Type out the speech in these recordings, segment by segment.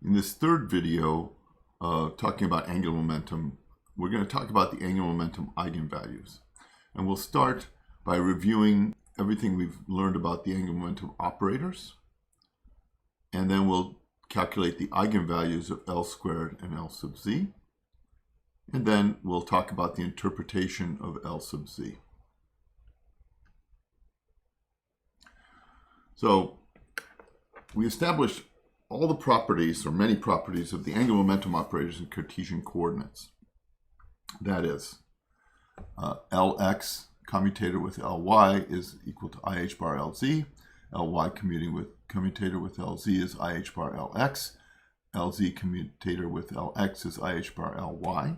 In this third video, talking about angular momentum, we're going to talk about the angular momentum eigenvalues. And we'll start by reviewing everything we've learned about the angular momentum operators. And then we'll calculate the eigenvalues of L squared and L sub z. And then we'll talk about the interpretation of L sub z. So we established all the properties, or many properties, of the angular momentum operators in Cartesian coordinates. That is, Lx commutator with Ly is equal to IH bar Lz. Ly commutator with Lz is IH bar Lx. Lz commutator with Lx is IH bar Ly.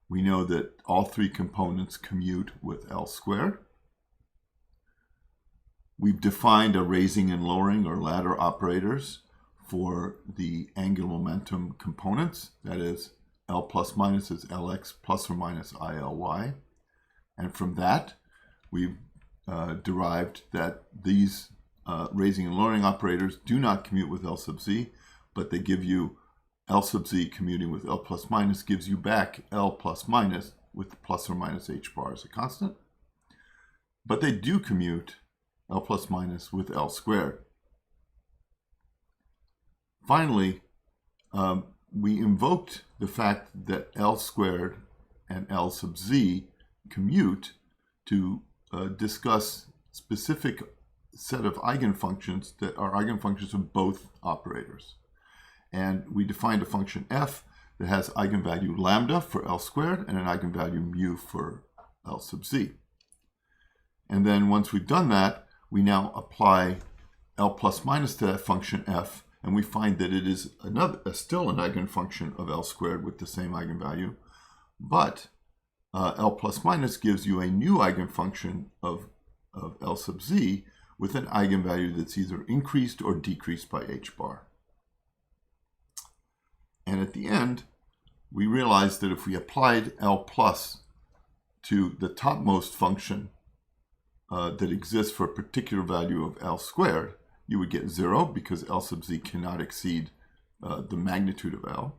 We know that all three components commute with L squared. We've defined a raising and lowering or ladder operators for the angular momentum components. That is, L plus minus is Lx plus or minus ILy. And from that, we've derived that these raising and lowering operators do not commute with L sub z, but they give you L sub z commuting with L plus minus gives you back L plus minus with plus or minus h bar as a constant. But they do commute L plus minus with L squared. Finally, we invoked the fact that L squared and L sub z commute to discuss specific set of eigenfunctions that are eigenfunctions of both operators. And we defined a function f that has eigenvalue lambda for L squared and an eigenvalue mu for L sub z. And then once we've done that, we now apply L plus minus to that function f, and we find that it is still an eigenfunction of L squared with the same eigenvalue, but L plus minus gives you a new eigenfunction of L sub z with an eigenvalue that's either increased or decreased by h bar. And at the end, we realized that if we applied L plus to the topmost function that exists for a particular value of L squared, you would get 0 because L sub z cannot exceed the magnitude of L.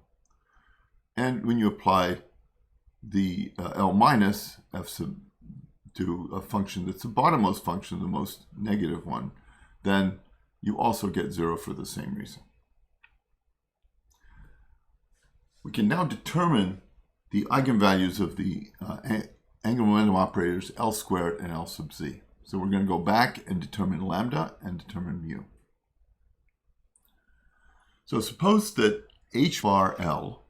And when you apply the L minus f sub to a function that's the bottommost function, the most negative one, then you also get 0 for the same reason. We can now determine the eigenvalues of the angular momentum operators L squared and L sub z. So we're going to go back and determine lambda and determine mu. So suppose that h bar L,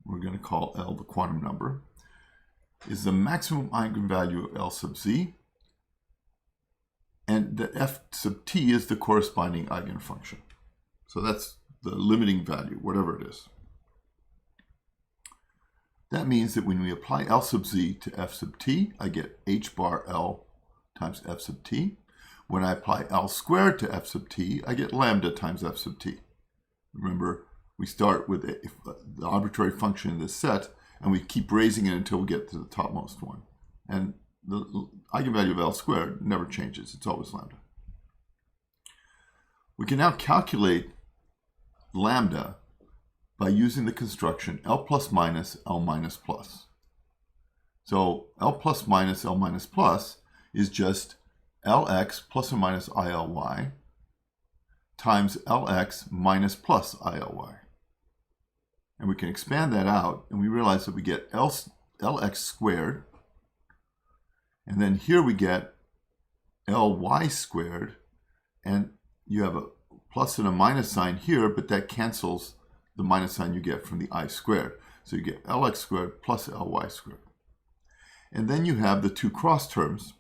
we're going to call L the quantum number, is the maximum eigenvalue of L sub z, and that f sub t is the corresponding eigenfunction. So that's the limiting value, whatever it is. That means that when we apply L sub z to f sub t, I get h bar L times f sub t. When I apply L squared to f sub t, I get lambda times f sub t. Remember, we start with the arbitrary function in this set, and we keep raising it until we get to the topmost one. And the eigenvalue of L squared never changes. It's always lambda. We can now calculate lambda by using the construction L plus minus L minus plus. So L plus minus L minus plus is just Lx plus or minus ILy times Lx minus plus ILy. And we can expand that out, and we realize that we get Lx squared, and then here we get Ly squared, and you have a plus and a minus sign here, but that cancels the minus sign you get from the I squared. So you get Lx squared plus Ly squared. And then you have the two cross terms,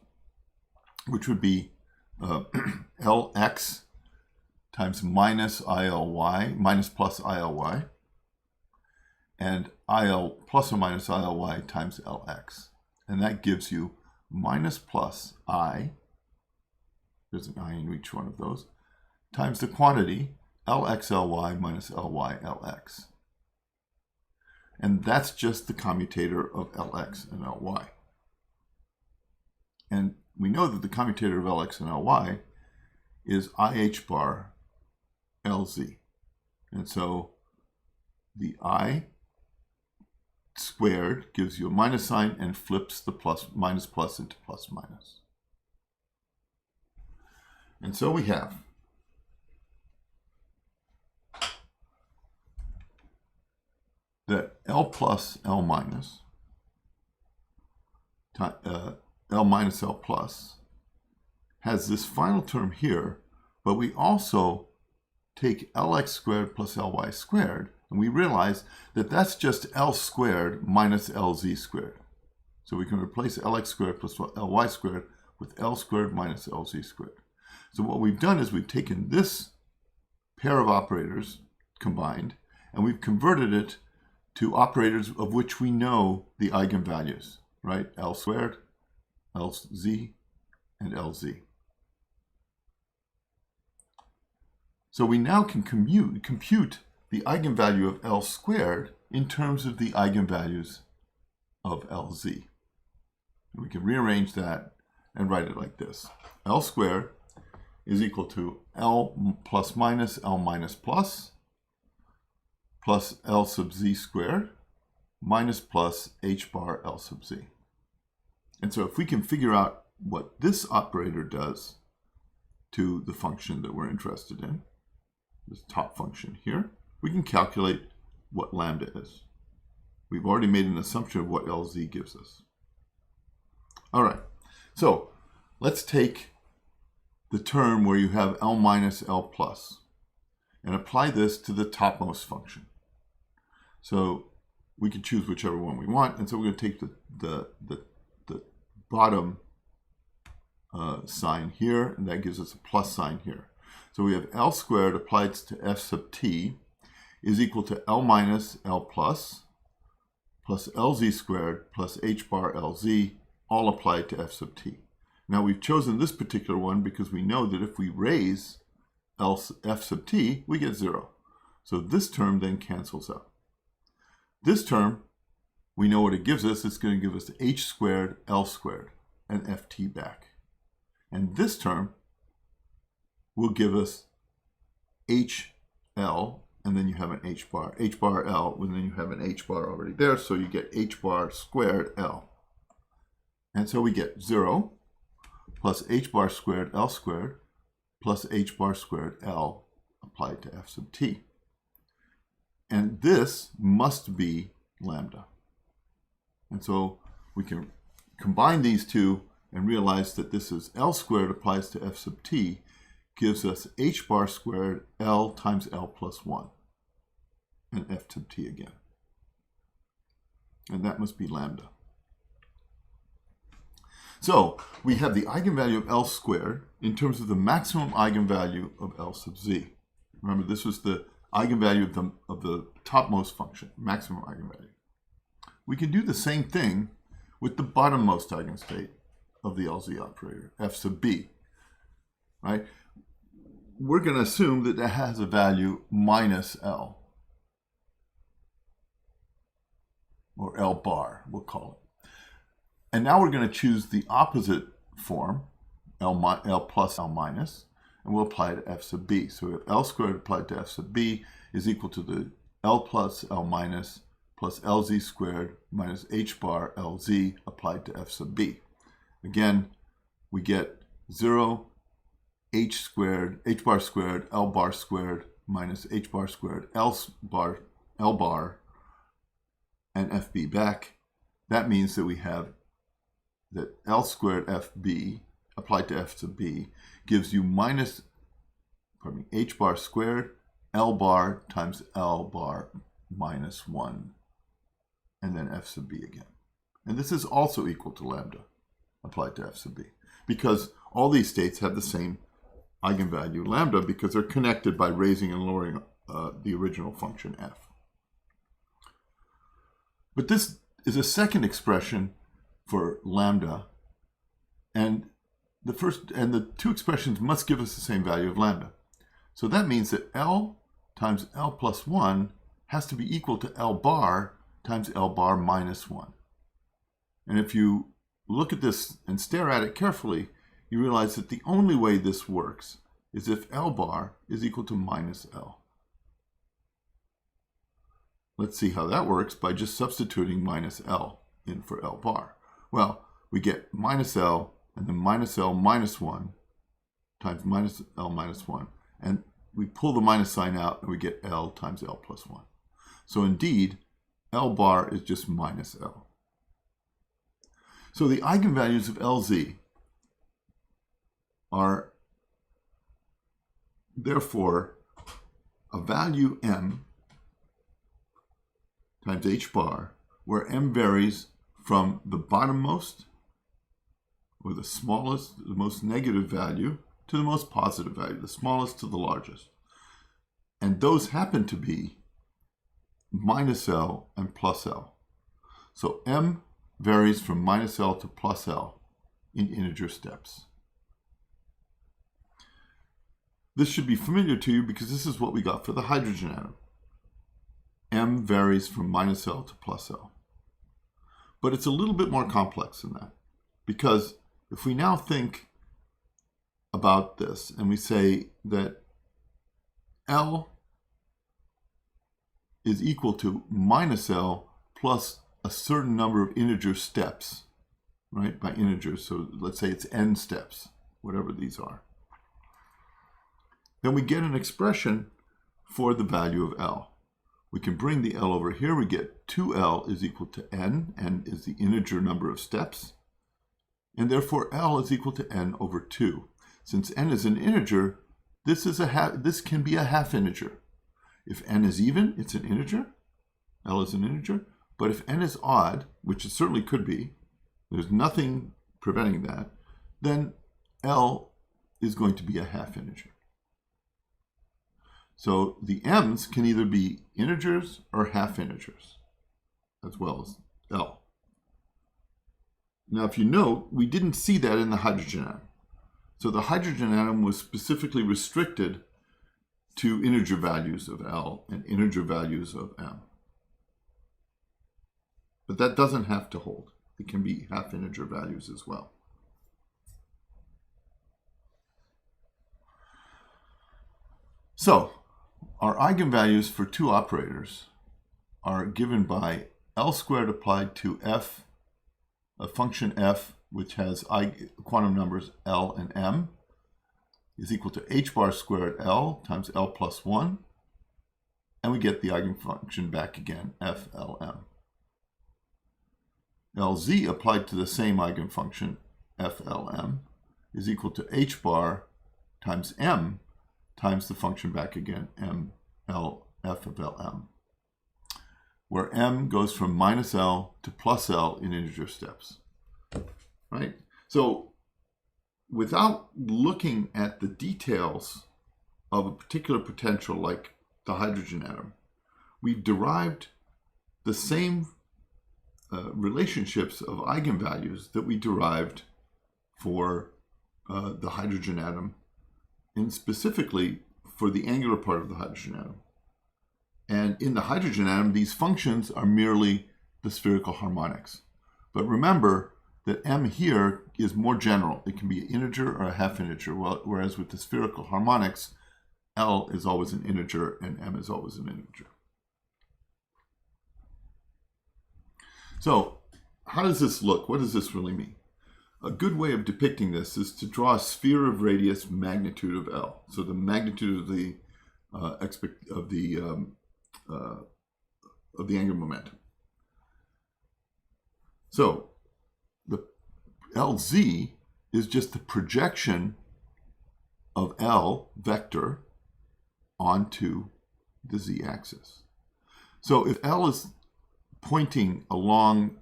which would be Lx times minus ILy, minus plus ILy, and IL plus or minus ILy times Lx. And that gives you minus plus I, there's an I in each one of those, times the quantity Lx_Ly minus Ly_Lx. And that's just the commutator of Lx and Ly. And we know that the commutator of Lx and Ly is IH bar Lz. And so the I squared gives you a minus sign and flips the minus plus into plus minus. And so we have that L plus L minus, L minus L plus, has this final term here, but we also take Lx squared plus Ly squared, and we realize that that's just L squared minus Lz squared. So we can replace Lx squared plus Ly squared with L squared minus Lz squared. So what we've done is we've taken this pair of operators combined, and we've converted it to operators of which we know the eigenvalues, right? L squared, Lz, and Lz. So we now can compute the eigenvalue of L squared in terms of the eigenvalues of Lz. And we can rearrange that and write it like this. L squared is equal to L plus minus L minus plus L sub z squared minus plus h bar L sub z. And so if we can figure out what this operator does to the function that we're interested in, this top function here, we can calculate what lambda is. We've already made an assumption of what Lz gives us. All right, so let's take the term where you have L minus L plus and apply this to the topmost function. So we can choose whichever one we want, and so we're going to take the bottom sign here, and that gives us a plus sign here. So we have L squared applied to f sub t is equal to L minus L plus Lz squared plus h bar Lz, all applied to f sub t. Now we've chosen this particular one because we know that if we raise f sub t, we get 0. So this term then cancels out. This term, we know what it gives us. It's going to give us h squared L squared and ft back. And this term will give us hl, and then you have an h bar L, and then you have an h bar already there, so you get h bar squared L. And so we get 0 plus h bar squared L squared plus h bar squared L applied to f sub t. And this must be lambda. And so we can combine these two and realize that this is L squared applies to f sub t, gives us h bar squared L times L plus 1, and f sub t again. And that must be lambda. So we have the eigenvalue of L squared in terms of the maximum eigenvalue of L sub z. Remember, this was the eigenvalue of the topmost function, maximum eigenvalue. We can do the same thing with the bottommost eigenstate of the Lz operator, f sub b, right? We're going to assume that it has a value minus L, or L bar, we'll call it. And now we're going to choose the opposite form, L plus L minus, and we'll apply it to f sub b. So we have L squared applied to f sub b is equal to the L plus L minus plus Lz squared minus h bar Lz applied to f sub b. Again, we get 0 h bar squared L bar squared minus h bar squared L bar and fb back. That means that we have that L squared fb applied to f sub b gives you h bar squared L bar times L bar minus 1, and then f sub b again. And this is also equal to lambda applied to f sub b, because all these states have the same eigenvalue lambda because they're connected by raising and lowering the original function f. But this is a second expression for lambda, and the two expressions must give us the same value of lambda. So that means that L times L plus 1 has to be equal to L bar times L bar minus 1. And if you look at this and stare at it carefully, you realize that the only way this works is if L bar is equal to minus L. let's see how that works by just substituting minus L in for L bar. Well, we get minus L and then minus L minus 1 times minus L minus 1. And we pull the minus sign out and we get L times L plus 1. So indeed, L bar is just minus L. So the eigenvalues of Lz are therefore a value m times h bar, where m varies from the bottommost, or the smallest, the most negative value, to the most positive value, the smallest to the largest. And those happen to be minus L and plus L. So m varies from minus L to plus L in integer steps. This should be familiar to you because this is what we got for the hydrogen atom. M varies from minus L to plus L. But it's a little bit more complex than that, because if we now think about this and we say that L is equal to minus L plus a certain number of integer steps, right, by integers, so let's say it's n steps, whatever these are, then we get an expression for the value of L. We can bring the L over here. We get 2L is equal to n. N is the integer number of steps. And therefore, L is equal to n over 2. Since n is an integer, this can be a half integer. If n is even, it's an integer. L is an integer. But if n is odd, which it certainly could be, there's nothing preventing that, then L is going to be a half integer. So the m's can either be integers or half integers, as well as L. Now, if you note, we didn't see that in the hydrogen atom. So the hydrogen atom was specifically restricted to integer values of L and integer values of m. But that doesn't have to hold. It can be half integer values as well. So our eigenvalues for two operators are given by L squared applied to f, a function f which has quantum numbers L and m, is equal to h bar squared L times L plus 1, and we get the eigenfunction back again, FLM. Lz applied to the same eigenfunction, FLM, is equal to h bar times m times the function back again, ML f of Lm, where m goes from minus L to plus L in integer steps, right? So without looking at the details of a particular potential like the hydrogen atom, we've derived the same relationships of eigenvalues that we derived for the hydrogen atom, and specifically for the angular part of the hydrogen atom. And in the hydrogen atom, these functions are merely the spherical harmonics. But remember that m here is more general. It can be an integer or a half integer, whereas with the spherical harmonics, L is always an integer and m is always an integer. So how does this look? What does this really mean? A good way of depicting this is to draw a sphere of radius magnitude of L. So the magnitude of the angular momentum. So the Lz is just the projection of L vector onto the z-axis. So if L is pointing along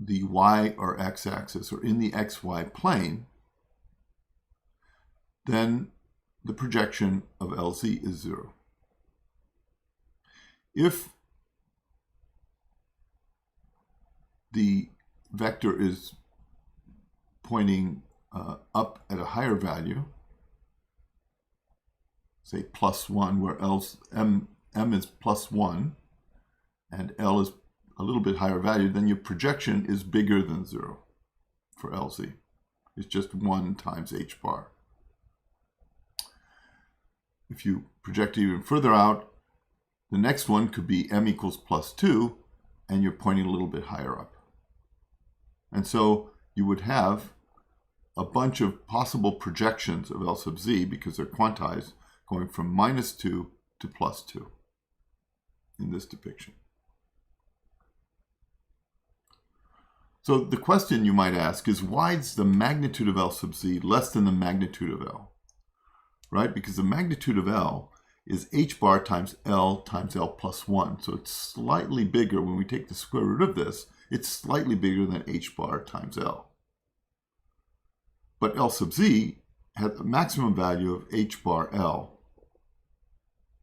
the y or x-axis or in the xy plane, then the projection of Lz is 0. If the vector is pointing up at a higher value, say plus 1, where m is plus 1 and L is a little bit higher value, then your projection is bigger than 0 for Lz. It's just 1 times h bar. If you project it even further out, The next one could be m equals plus 2, and you're pointing a little bit higher up. And so you would have a bunch of possible projections of L sub z, because they're quantized, going from -2 to +2 in this depiction. So the question you might ask is, why is the magnitude of L sub z less than the magnitude of L? Right? Because the magnitude of L is h bar times L plus 1. So it's slightly bigger. When we take the square root of this, it's slightly bigger than h bar times L. But L sub z has a maximum value of h bar L,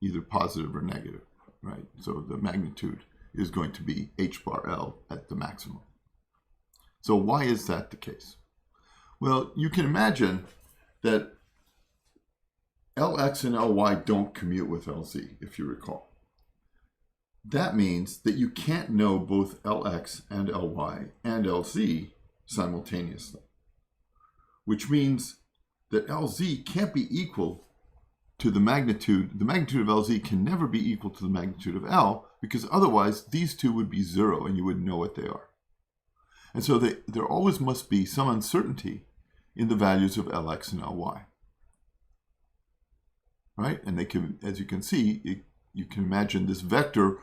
either positive or negative, right? So the magnitude is going to be h bar L at the maximum. So why is that the case? Well, you can imagine that Lx and Ly don't commute with Lz, if you recall. That means that you can't know both Lx and Ly and Lz simultaneously, which means that Lz can't be equal to the magnitude. The magnitude of Lz can never be equal to the magnitude of L, because otherwise these two would be 0 and you wouldn't know what they are. And so there always must be some uncertainty in the values of Lx and Ly. Right? And they can, as you can see, you can imagine this vector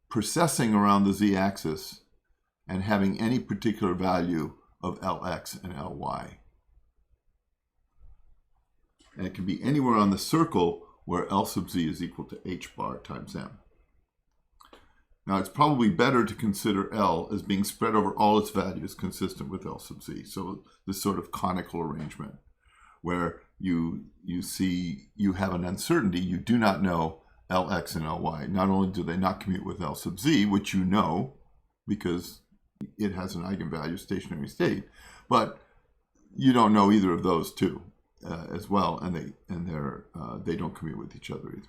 processing around the z-axis and having any particular value of Lx and Ly. And it can be anywhere on the circle where L sub z is equal to h bar times m. Now, it's probably better to consider L as being spread over all its values consistent with L sub z. So this sort of conical arrangement where you see you have an uncertainty. You do not know Lx and Ly. Not only do they not commute with L sub z, which you know because it has an eigenvalue stationary state, but you don't know either of those two as well, and they don't commute with each other either.